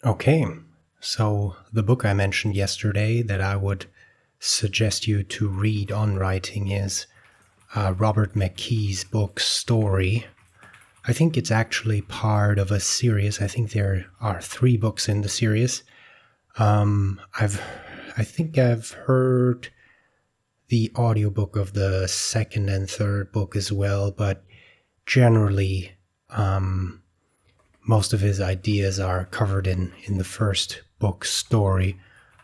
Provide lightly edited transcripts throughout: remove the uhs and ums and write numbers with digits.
Okay, so the book I mentioned yesterday that I would suggest you to read on writing is Robert McKee's book Story. I think it's actually part of a series. I think there are three books in the series. I think I've heard the audiobook of the second and third book as well, but generally, most of his ideas are covered in the first book, Story.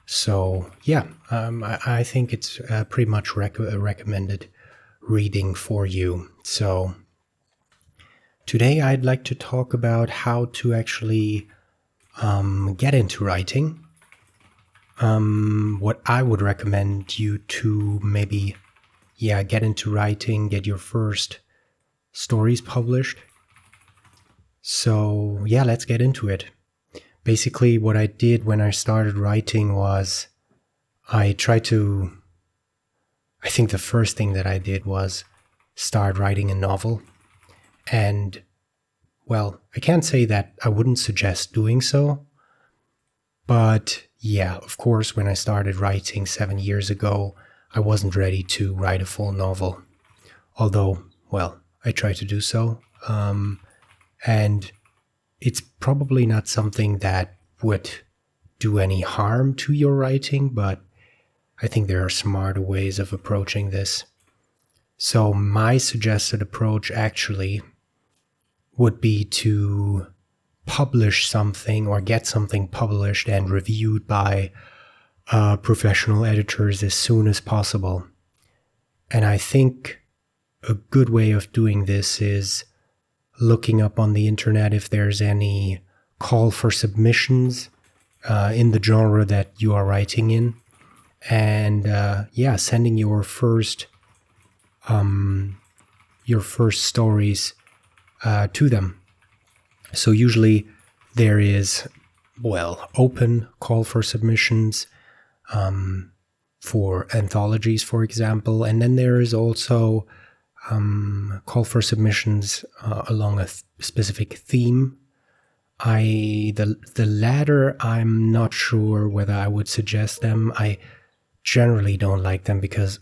So yeah, I think it's pretty much a recommended reading for you. So today I'd like to talk about how to actually get into writing. What I would recommend you to maybe, get into writing, get your first stories published. So yeah, let's get into it. Basically, what I did when I started writing was I think the first thing that I did was start writing a novel. And, well, I can't say that I wouldn't suggest doing so. But yeah, of course, when I started writing 7 years ago, I wasn't ready to write a full novel. Although, well, I tried to do so. And it's probably not something that would do any harm to your writing, but I think there are smarter ways of approaching this. So my suggested approach actually would be to publish something or get something published and reviewed by professional editors as soon as possible. And I think a good way of doing this is looking up on the internet if there's any call for submissions in the genre that you are writing in, and sending your first stories to them. So usually there is open call for submissions for anthologies, for example, and then there is also call for submissions along a specific theme. The latter, I'm not sure whether I would suggest them. I generally don't like them because,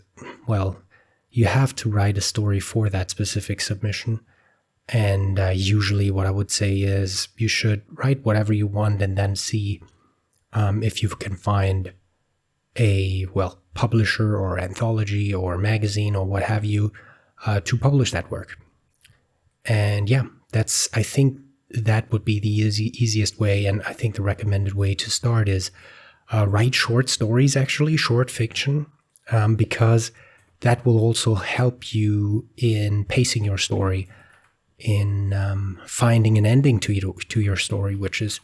you have to write a story for that specific submission. And usually what I would say is you should write whatever you want and then see if you can find a, publisher or anthology or magazine or what have you to publish that work. And I think that would be the easiest way, and I think the recommended way to start is write short stories, actually, short fiction, because that will also help you in pacing your story, in finding an ending to your story, which is,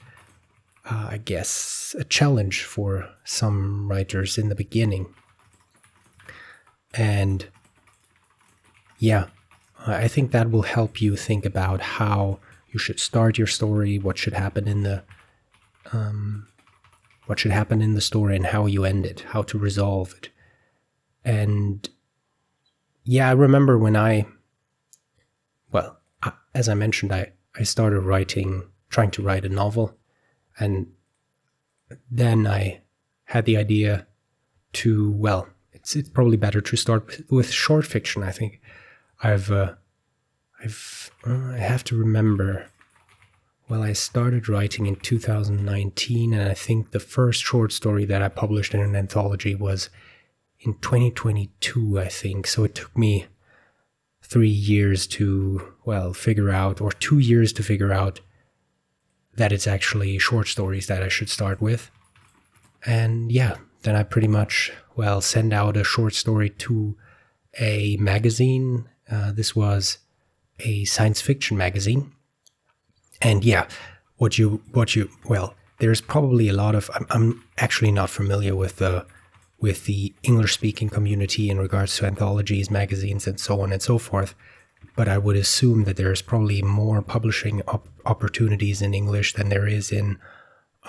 I guess, a challenge for some writers in the beginning. And I think that will help you think about how you should start your story, what should happen in the story, and how you end it, how to resolve it. And I remember when as I mentioned, I started trying to write a novel, and then I had the idea to, it's probably better to start with short fiction, I think. I have to remember. I started writing in 2019, and I think the first short story that I published in an anthology was in 2022, I think. So it took me 3 years to, figure out, or 2 years to figure out that it's actually short stories that I should start with. And then I pretty much, send out a short story to a magazine. This was a science fiction magazine. And there's probably a lot of, I'm actually not familiar with the English-speaking community in regards to anthologies, magazines, and so on and so forth. But I would assume that there's probably more publishing opportunities in English than there is in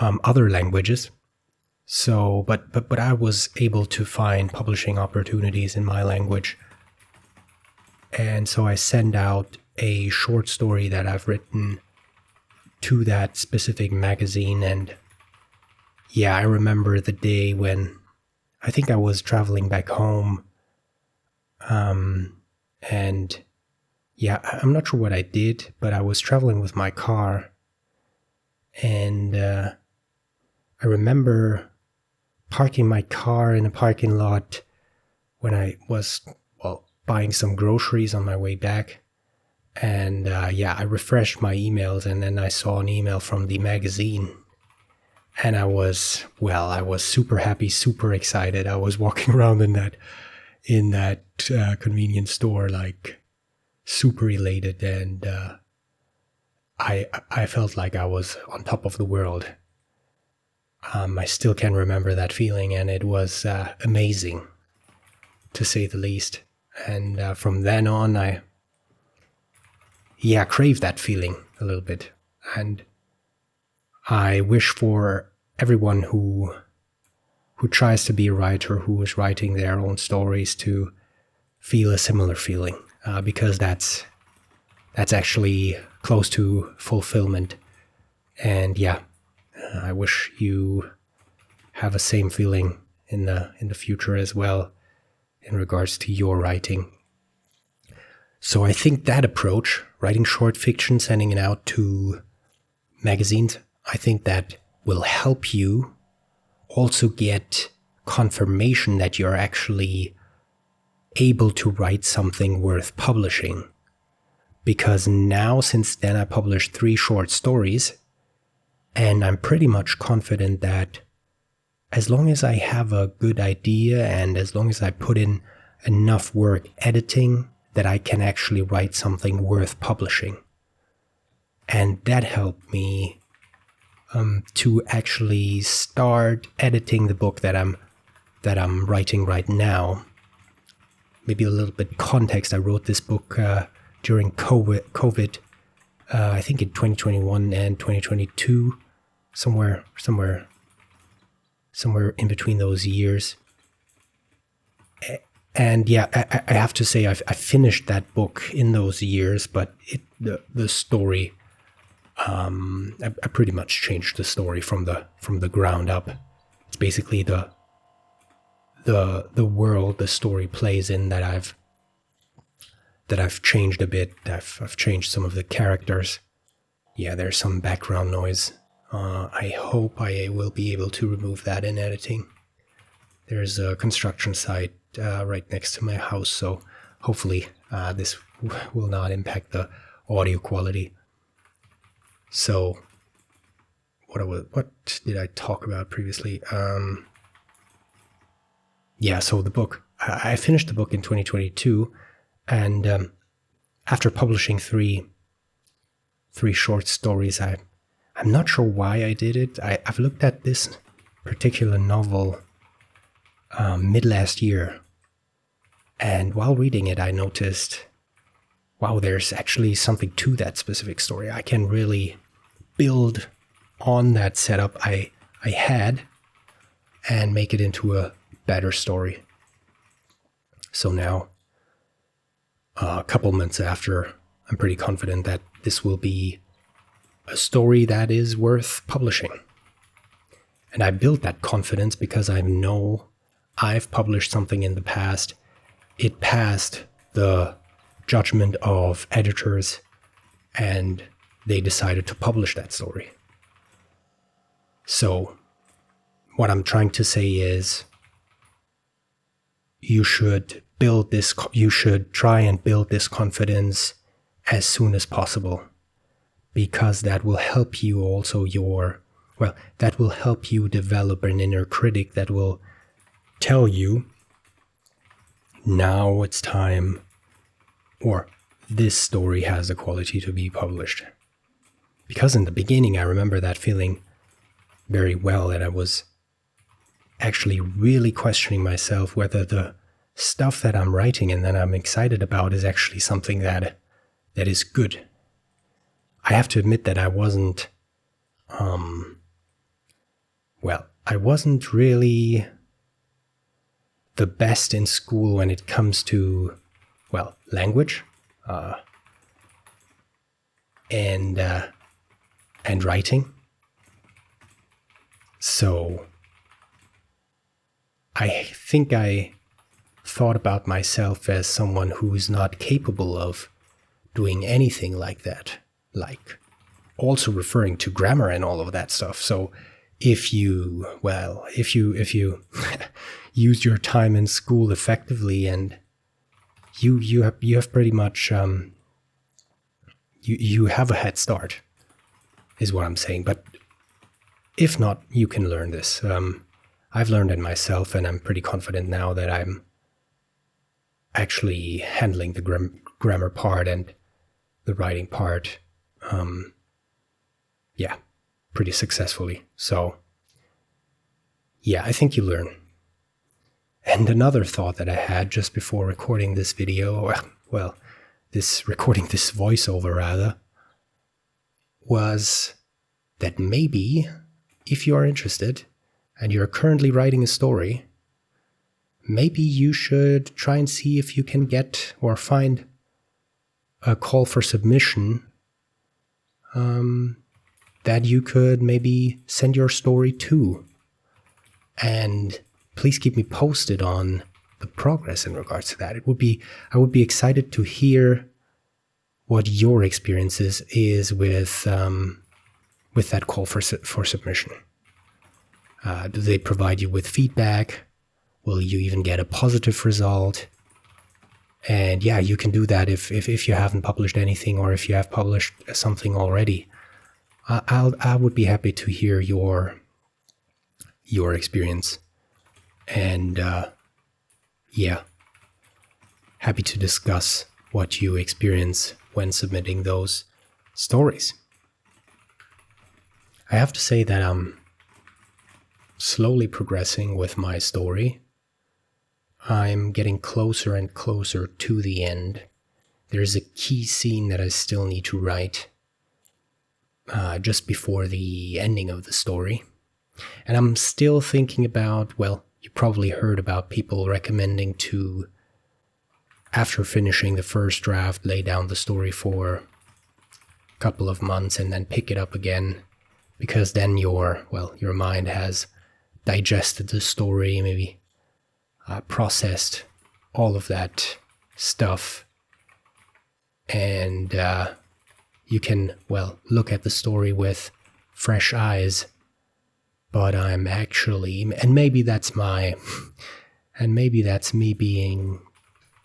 other languages. So, but I was able to find publishing opportunities in my language. And so I send out a short story that I've written to that specific magazine, and yeah, I remember the day when I think I was traveling back home. And yeah, I'm not sure what I did, but I was traveling with my car. And I remember parking my car in a parking lot when I was, well, buying some groceries on my way back. And yeah, I refreshed my emails and then I saw an email from the magazine. And I was super happy, super excited. I was walking around in that convenience store, like super elated, and I felt like I was on top of the world. I still can remember that feeling, and it was amazing, to say the least. And from then on, I craved that feeling a little bit, and I wish for everyone who tries to be a writer, who is writing their own stories, to feel a similar feeling, because that's actually close to fulfillment. And yeah, I wish you have a same feeling in the future as well in regards to your writing. So I think that approach, writing short fiction, sending it out to magazines, I think that will help you also get confirmation that you're actually able to write something worth publishing. Because now, since then, I published 3 short stories, and I'm pretty much confident that as long as I have a good idea and as long as I put in enough work editing, that I can actually write something worth publishing. And that helped me to actually start editing the book that I'm writing right now. Maybe a little bit context. I wrote this book during COVID, I think in 2021 and 2022, somewhere in between those years. And yeah, I have to say I finished that book in those years, but the story, I pretty much changed the story from the ground up. It's basically the world the story plays in that I've changed a bit. I've changed some of the characters. Yeah, there's some background noise. I hope I will be able to remove that in editing. There's a construction site right next to my house, so hopefully this will not impact the audio quality. So, what did I talk about previously? Yeah, so the book. I finished the book in 2022, and after publishing three short stories, I'm not sure why I did it. I've looked at this particular novel mid last year, and while reading it, I noticed, wow, there's actually something to that specific story. I can really build on that setup I had and make it into a better story. So now, a couple months after, I'm pretty confident that this will be a story that is worth publishing. And I built that confidence because I know I've published something in the past. It passed the judgment of editors, and they decided to publish that story. So, what I'm trying to say is, you should try and build this confidence as soon as possible, because that will help you also that will help you develop an inner critic that will tell you, now it's time, or this story has the quality to be published. Because in the beginning, I remember that feeling very well, that I was actually really questioning myself whether the stuff that I'm writing and that I'm excited about is actually something that is good. I have to admit that I wasn't really the best in school when it comes to, language and writing. So I think I thought about myself as someone who's not capable of doing anything like that, like also referring to grammar and all of that stuff. So if you use your time in school effectively, and you have pretty much you have a head start, is what I'm saying. But if not, you can learn this. I've learned it myself, and I'm pretty confident now that I'm actually handling the grammar part and the writing part, pretty successfully. So, yeah, I think you learn. And another thought that I had just before recording this video, recording this voiceover rather, was that maybe if you are interested and you're currently writing a story, maybe you should try and see if you can get or find a call for submission that you could maybe send your story to. And please keep me posted on the progress in regards to that. I would be excited to hear what your experiences is with that call for submission. Do they provide you with feedback? Will you even get a positive result? And yeah, you can do that if you haven't published anything, or if you have published something already. I would be happy to hear your experience, and happy to discuss what you experience when submitting those stories. I have to say that I'm slowly progressing with my story. I'm getting closer and closer to the end. There's a key scene that I still need to write just before the ending of the story. And I'm still thinking about, well, you probably heard about people recommending to, after finishing the first draft, lay down the story for a couple of months and then pick it up again, because then your mind has digested the story, maybe processed all of that stuff, and you can, look at the story with fresh eyes. But I'm actually, and maybe that's me being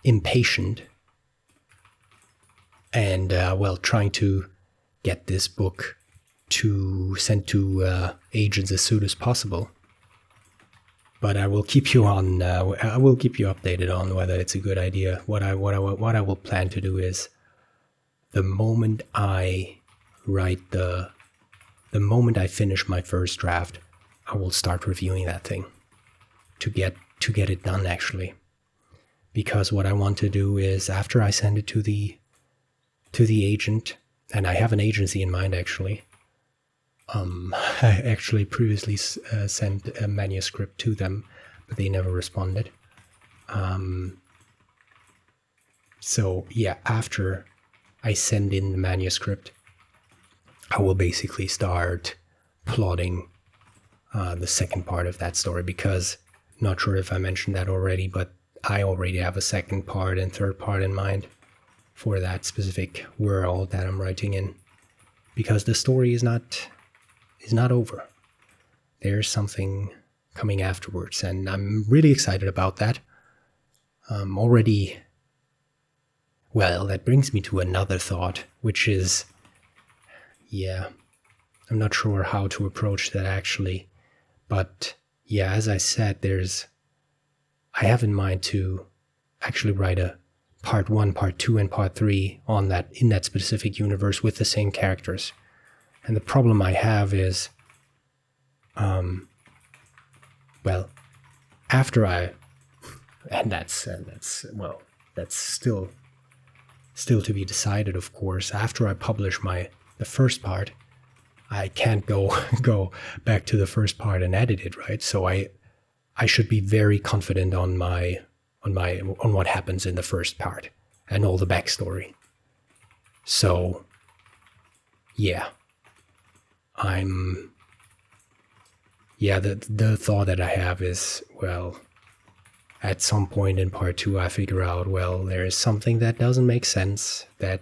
impatient and, trying to get this book sent to agents as soon as possible. But I will keep you updated on whether it's a good idea. What I will plan to do is, the moment I finish my first draft, I will start reviewing that thing to get it done, actually. Because what I want to do is, after I send it to the agent, and I have an agency in mind, actually. I actually previously sent a manuscript to them, but they never responded. So yeah, after I send in the manuscript, I will basically start plotting the second part of that story, because, not sure if I mentioned that already, but I already have a second part and third part in mind for that specific world that I'm writing in, because the story is not over. There's something coming afterwards, and I'm really excited about that. That brings me to another thought, which is, I'm not sure how to approach that actually. But yeah, as I said, I have in mind to actually write a part 1, part 2, and part 3 in that specific universe with the same characters. And the problem I have is, after that's still to be decided, of course. After I publish the first part, I can't go back to the first part and edit it, right? So I should be very confident on what happens in the first part and all the backstory. So yeah, yeah, the thought that I have is, well, at some point in part 2, I figure out, well, there is something that doesn't make sense that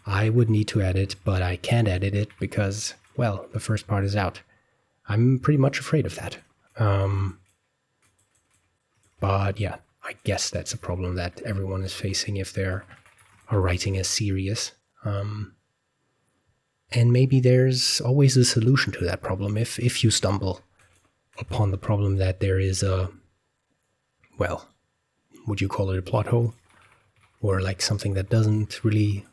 I would need to edit, but I can't edit it because, well, the first part is out. I'm pretty much afraid of that. But yeah, I guess that's a problem that everyone is facing if they're writing a series. And maybe there's always a solution to that problem if you stumble upon the problem that there is a, well, would you call it a plot hole? Or like something that doesn't really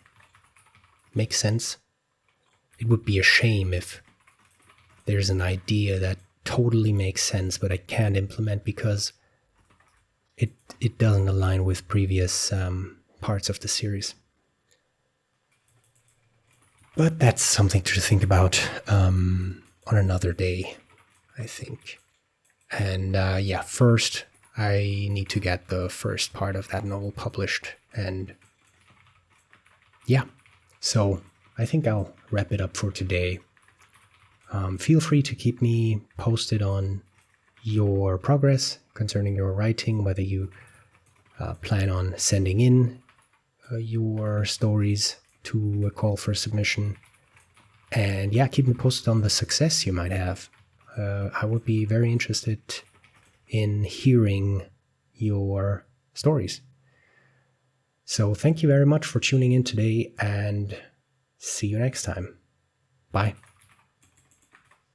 make sense? It would be a shame if there's an idea that totally makes sense, but I can't implement because it doesn't align with previous parts of the series. But that's something to think about on another day, I think. And yeah, first I need to get the first part of that novel published. And yeah, so I think I'll wrap it up for today. Feel free to keep me posted on your progress concerning your writing, whether you plan on sending in your stories to a call for submission. And yeah, keep me posted on the success you might have. I would be very interested in hearing your stories. So thank you very much for tuning in today, and see you next time. Bye.